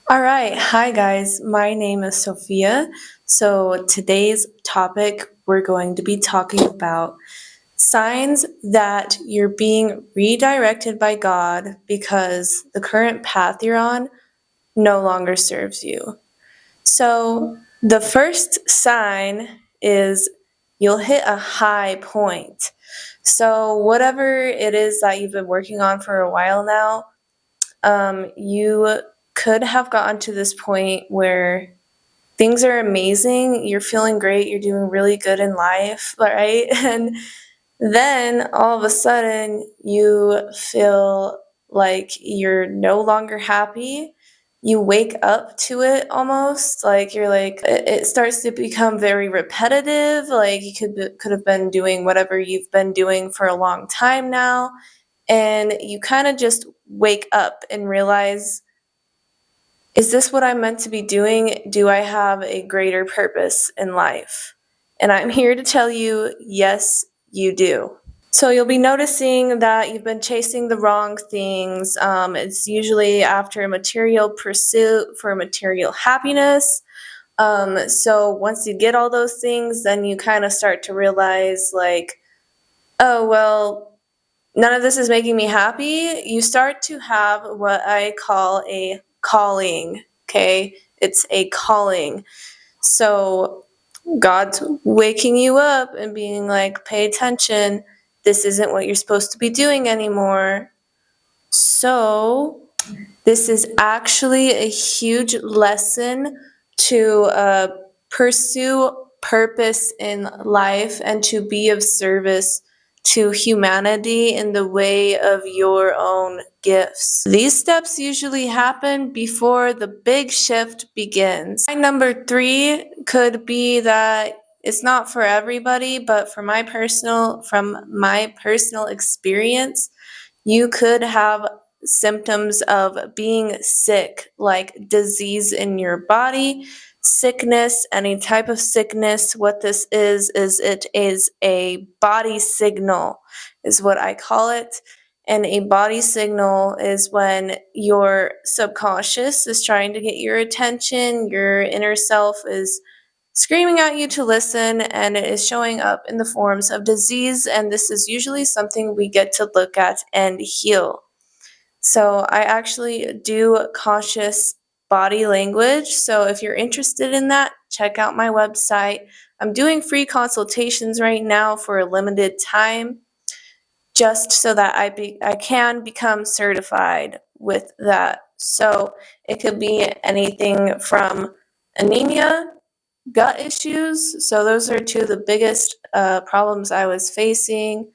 All right, hi guys, my name is Sophia. So today's topic, we're going to be talking about signs that you're being redirected by God because the current path you're on no longer serves you. So the first sign is you'll hit a high point. So whatever it is that you've been working on for a while now, you could have gotten to this point where things are amazing, you're feeling great, you're doing really good in life, right? And then all of a sudden you feel like you're no longer happy. You wake up to it almost like you're like it starts to become very repetitive, like you could have been doing whatever you've been doing for a long time now, and you kind of just wake up and realize, is this what I'm meant to be doing? Do I have a greater purpose in life? And I'm here to tell you, yes, you do. So you'll be noticing that you've been chasing the wrong things. It's usually after a material pursuit for material happiness. So once you get all those things, then you kind of start to realize, like, oh, well, none of this is making me happy. You start to have what I call a calling, okay? It's a calling. So God's waking you up and being like, pay attention. This isn't what you're supposed to be doing anymore. So this is actually a huge lesson to pursue purpose in life and to be of service to humanity in the way of your own gifts. These steps usually happen before the big shift begins. Number 3 could be that it's not for everybody, but from my personal experience, you could have symptoms of being sick, like disease in your body, sickness, any type of sickness. What this is it is a body signal, is what I call it. And a body signal is when your subconscious is trying to get your attention, your inner self is screaming at you to listen, and it is showing up in the forms of disease. And this is usually something we get to look at and heal. So I actually do conscious body language. So if you're interested in that, check out my website. I'm doing free consultations right now for a limited time, just so that I can become certified with that. So it could be anything from anemia, gut issues. So those are two of the biggest problems I was facing.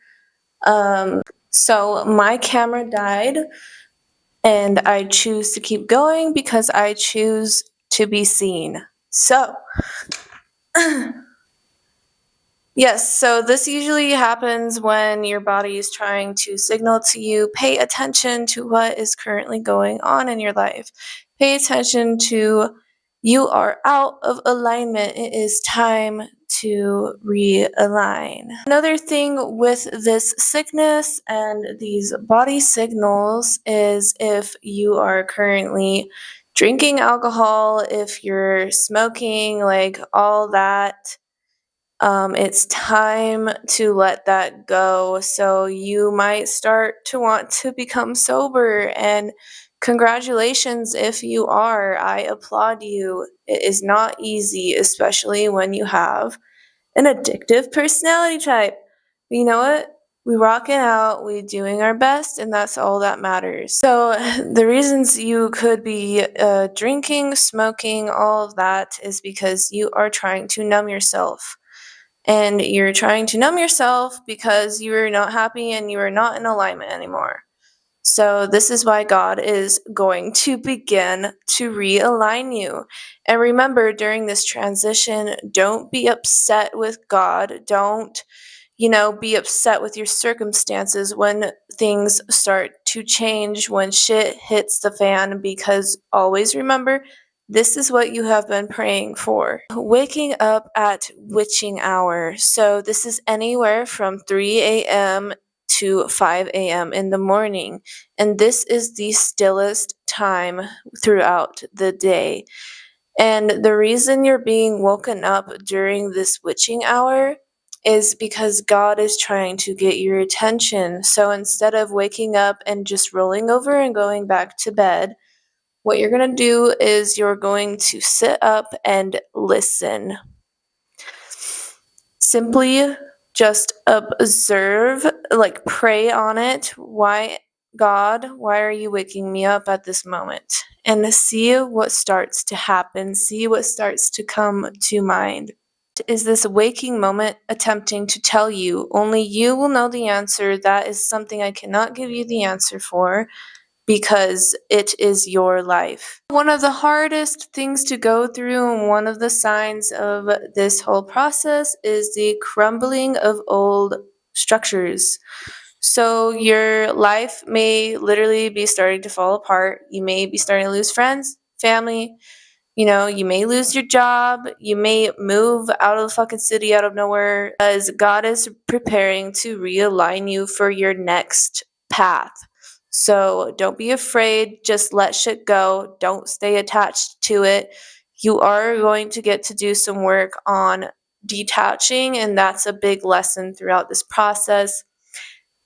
So my camera died, and I choose to keep going because I choose to be seen. So, yes, so this usually happens when your body is trying to signal to you, pay attention to what is currently going on in your life. Pay attention to, you are out of alignment. It is time to realign. Another thing with this sickness and these body signals is if you are currently drinking alcohol, if you're smoking, like all that, it's time to let that go. So you might start to want to become sober, and congratulations if you are. I applaud you. It is not easy, especially when you have an addictive personality type. But you know what? We rocking out, we doing our best, and that's all that matters. So the reasons you could be drinking, smoking, all of that is because you are trying to numb yourself. And you're trying to numb yourself because you are not happy and you are not in alignment anymore. So this is why God is going to begin to realign you. And remember, during this transition, don't be upset with God. Don't, be upset with your circumstances when things start to change, when shit hits the fan, because always remember, this is what you have been praying for. Waking up at witching hour. So this is anywhere from 3 a.m. to 5 a.m. in the morning. And this is the stillest time throughout the day. And the reason you're being woken up during this witching hour is because God is trying to get your attention. So instead of waking up and just rolling over and going back to bed, what you're going to do is you're going to sit up and listen. Simply just observe, like pray on it. Why, God, why are you waking me up at this moment? And see what starts to happen, see what starts to come to mind. Is this waking moment attempting to tell you? Only you will know the answer. That is something I cannot give you the answer for, because it is your life. One of the hardest things to go through, and one of the signs of this whole process, is the crumbling of old structures. So your life may literally be starting to fall apart. You may be starting to lose friends, family. You may lose your job. You may move out of the fucking city out of nowhere, because God is preparing to realign you for your next path. So don't be afraid. Just let shit go. Don't stay attached to it. You are going to get to do some work on detaching, and that's a big lesson throughout this process,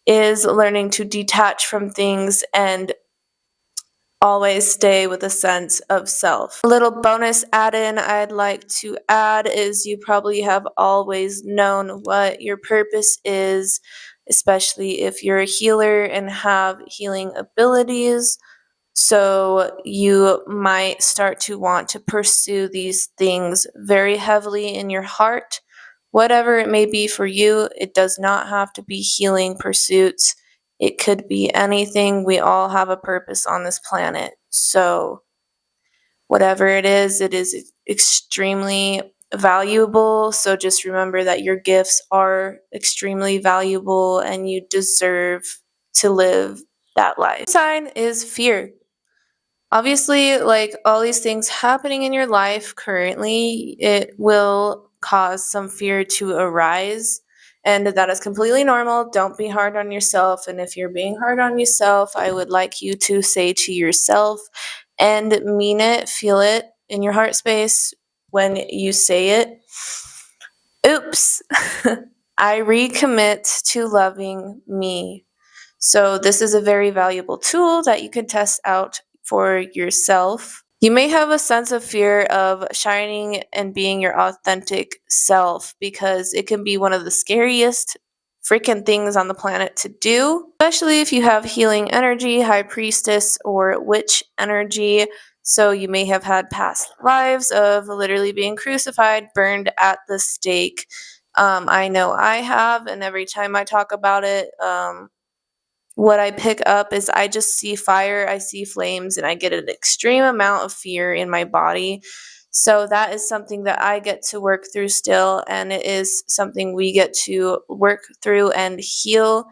is learning to detach from things and always stay with a sense of self. A little bonus add-in I'd like to add is you probably have always known what your purpose is, especially if you're a healer and have healing abilities. So you might start to want to pursue these things very heavily in your heart. Whatever it may be for you, it does not have to be healing pursuits. It could be anything. We all have a purpose on this planet. So whatever it is extremely valuable. So just remember that your gifts are extremely valuable and you deserve to live that life. Sign is fear. Obviously, like all these things happening in your life currently, it will cause some fear to arise. And that is completely normal. Don't be hard on yourself. And if you're being hard on yourself, I would like you to say to yourself and mean it, feel it in your heart space when you say it. Oops, I recommit to loving me. So this is a very valuable tool that you can test out for yourself. You may have a sense of fear of shining and being your authentic self, because it can be one of the scariest freaking things on the planet to do, especially if you have healing energy, high priestess or witch energy. So you may have had past lives of literally being crucified, burned at the stake. I know I have, and every time I talk about it, what I pick up is I just see fire, I see flames, and I get an extreme amount of fear in my body. So that is something that I get to work through still, and it is something we get to work through and heal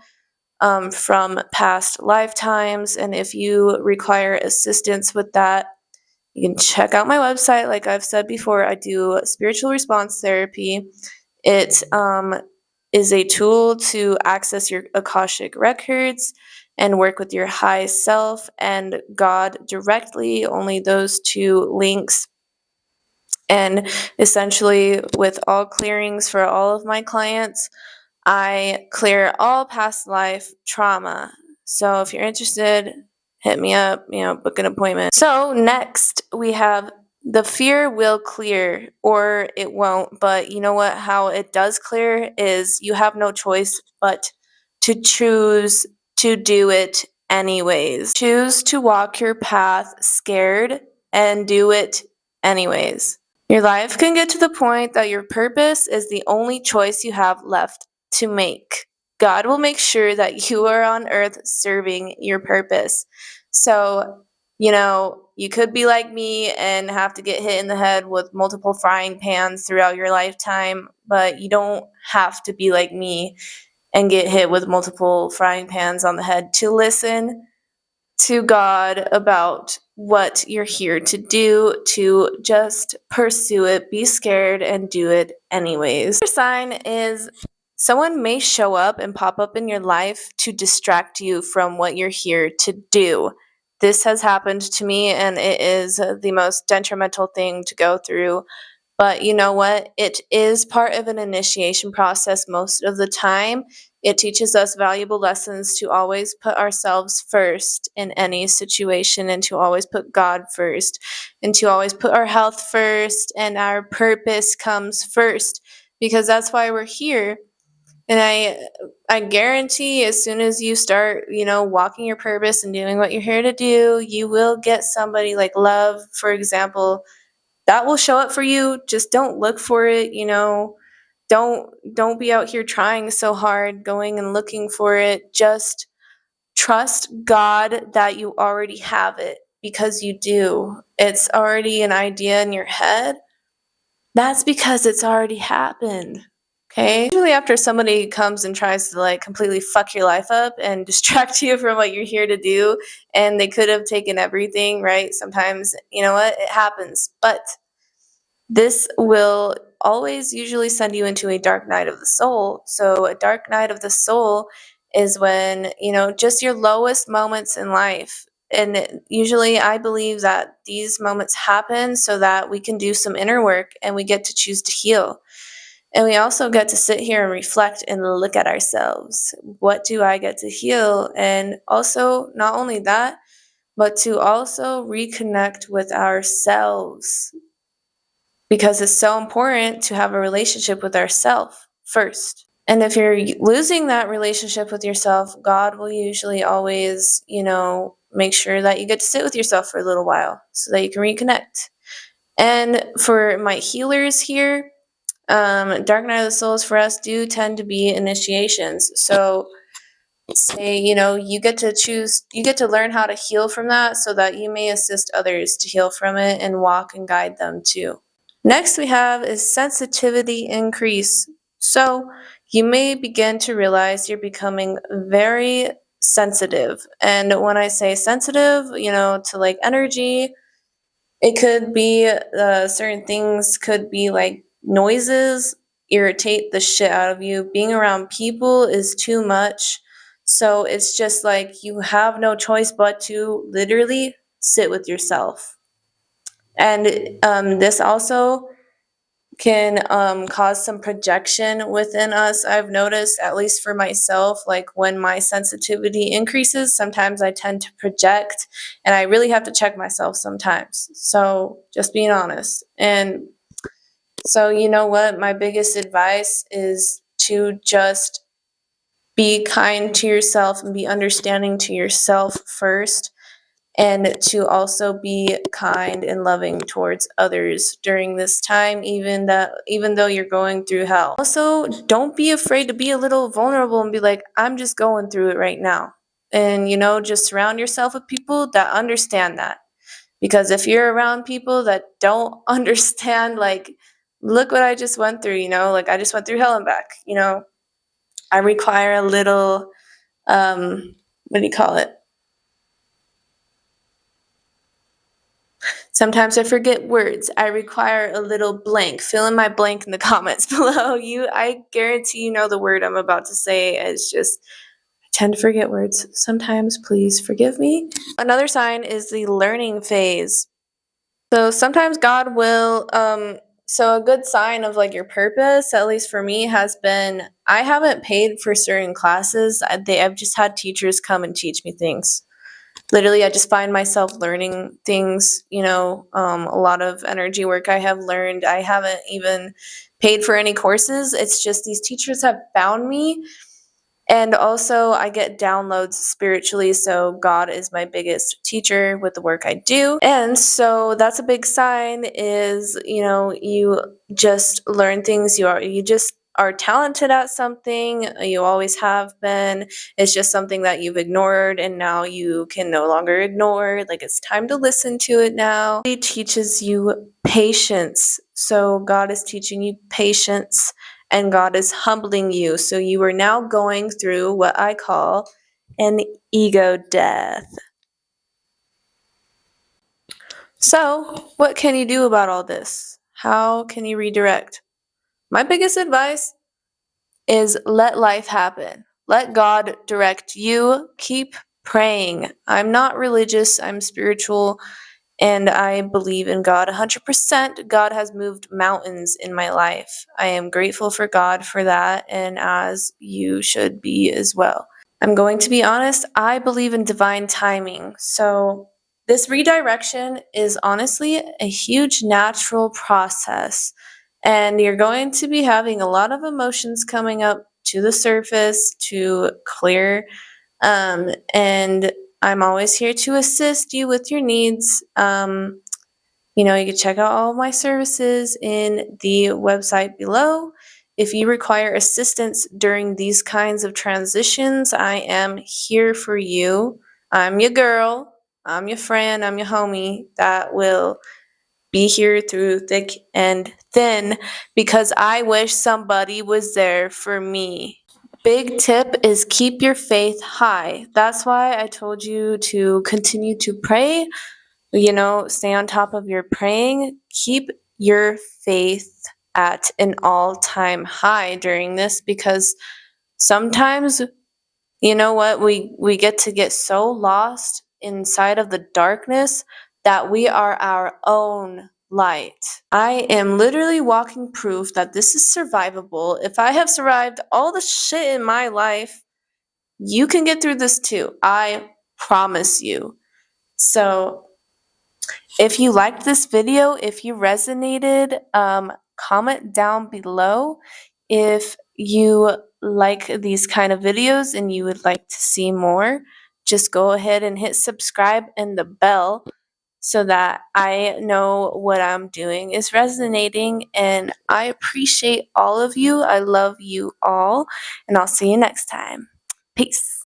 from past lifetimes. And if you require assistance with that, you can check out my website. Like I've said before, I do spiritual response therapy. It is a tool to access your Akashic records and work with your high self and God directly, only those two links. And essentially, with all clearings for all of my clients, I clear all past life trauma. So if you're interested, hit me up, book an appointment. So next we have the fear will clear or it won't. But you know what? How it does clear is you have no choice but to choose to do it anyways. Choose to walk your path scared and do it anyways. Your life can get to the point that your purpose is the only choice you have left to make. God will make sure that you are on earth serving your purpose. So, you could be like me and have to get hit in the head with multiple frying pans throughout your lifetime, but you don't have to be like me and get hit with multiple frying pans on the head to listen to God about what you're here to do, to just pursue it, be scared, and do it anyways. The sign is someone may show up and pop up in your life to distract you from what you're here to do. This has happened to me, and it is the most detrimental thing to go through. But you know what? It is part of an initiation process most of the time. It teaches us valuable lessons to always put ourselves first in any situation, and to always put God first, and to always put our health first, and our purpose comes first, because that's why we're here. And I guarantee as soon as you start, walking your purpose and doing what you're here to do, you will get somebody like love, for example, that will show up for you. Just don't look for it, don't be out here trying so hard going and looking for it. Just trust God that you already have it, because you do. It's already an idea in your head. That's because it's already happened. Okay? Usually after somebody comes and tries to like completely fuck your life up and distract you from what you're here to do, and they could have taken everything, right? Sometimes, you know what? It happens. But this will always usually send you into a dark night of the soul. So a dark night of the soul is when, just your lowest moments in life. And usually I believe that these moments happen so that we can do some inner work and we get to choose to heal. And we also get to sit here and reflect and look at ourselves. What do I get to heal? And also, not only that, but to also reconnect with ourselves, because it's so important to have a relationship with ourselves first. And if you're losing that relationship with yourself, God will usually always, make sure that you get to sit with yourself for a little while so that you can reconnect. And for my healers here, Dark Night of the Souls for us do tend to be initiations. So say, you get to learn how to heal from that so that you may assist others to heal from it and walk and guide them too. Next we have is sensitivity increase. So you may begin to realize you're becoming very sensitive. And when I say sensitive, to like energy, it could be certain things could be like noises irritate the shit out of you. Being around people is too much. So it's just like you have no choice but to literally sit with yourself. And this also can cause some projection within us. I've noticed, at least for myself, like when my sensitivity increases, sometimes I tend to project, and I really have to check myself sometimes. So just being honest. And so, you know what? My biggest advice is to just be kind to yourself and be understanding to yourself first, and to also be kind and loving towards others during this time, even though you're going through hell. Also, don't be afraid to be a little vulnerable and be like, I'm just going through it right now. And just surround yourself with people that understand that. Because if you're around people that don't understand, like, look what I just went through, like I just went through hell and back, I require a little what do you call it? Sometimes I forget words. I require a little blank. Fill in my blank in the comments below. I guarantee you know the word I'm about to say. It's just, I tend to forget words. Sometimes, please forgive me. Another sign is the learning phase. So sometimes God will, so a good sign of like your purpose, at least for me, has been, I haven't paid for certain classes. I've just had teachers come and teach me things. Literally, I just find myself learning things, a lot of energy work I have learned. I haven't even paid for any courses. It's just these teachers have found me. And also I get downloads spiritually. So God is my biggest teacher with the work I do. And so that's a big sign is, you just learn things. You just are talented at something, you always have been. It's just something that you've ignored and now you can no longer ignore. Like, it's time to listen to it now. It teaches you patience. So God is teaching you patience and God is humbling you. So you are now going through what I call an ego death. So, what can you do about all this? How can you redirect? My biggest advice is let life happen. Let God direct you. Keep praying. I'm not religious, I'm spiritual, and I believe in God 100%. God has moved mountains in my life. I am grateful for God for that, and as you should be as well. I'm going to be honest, I believe in divine timing. So, this redirection is honestly a huge natural process. And you're going to be having a lot of emotions coming up to the surface to clear. And I'm always here to assist you with your needs. You can check out all of my services in the website below. If you require assistance during these kinds of transitions, I am here for you. I'm your girl, I'm your friend, I'm your homie that will be here through thick and thin because I wish somebody was there for me. Big tip is keep your faith high. That's why I told you to continue to pray. Stay on top of your praying. Keep your faith at an all-time high during this because sometimes, you know what, we get so lost inside of the darkness that we are our own light. I am literally walking proof that this is survivable. If I have survived all the shit in my life, you can get through this too. I promise you. So, if you liked this video, if you resonated, comment down below. If you like these kind of videos and you would like to see more, just go ahead and hit subscribe and the bell so that I know what I'm doing is resonating. And I appreciate all of you. I love you all. And I'll see you next time. Peace.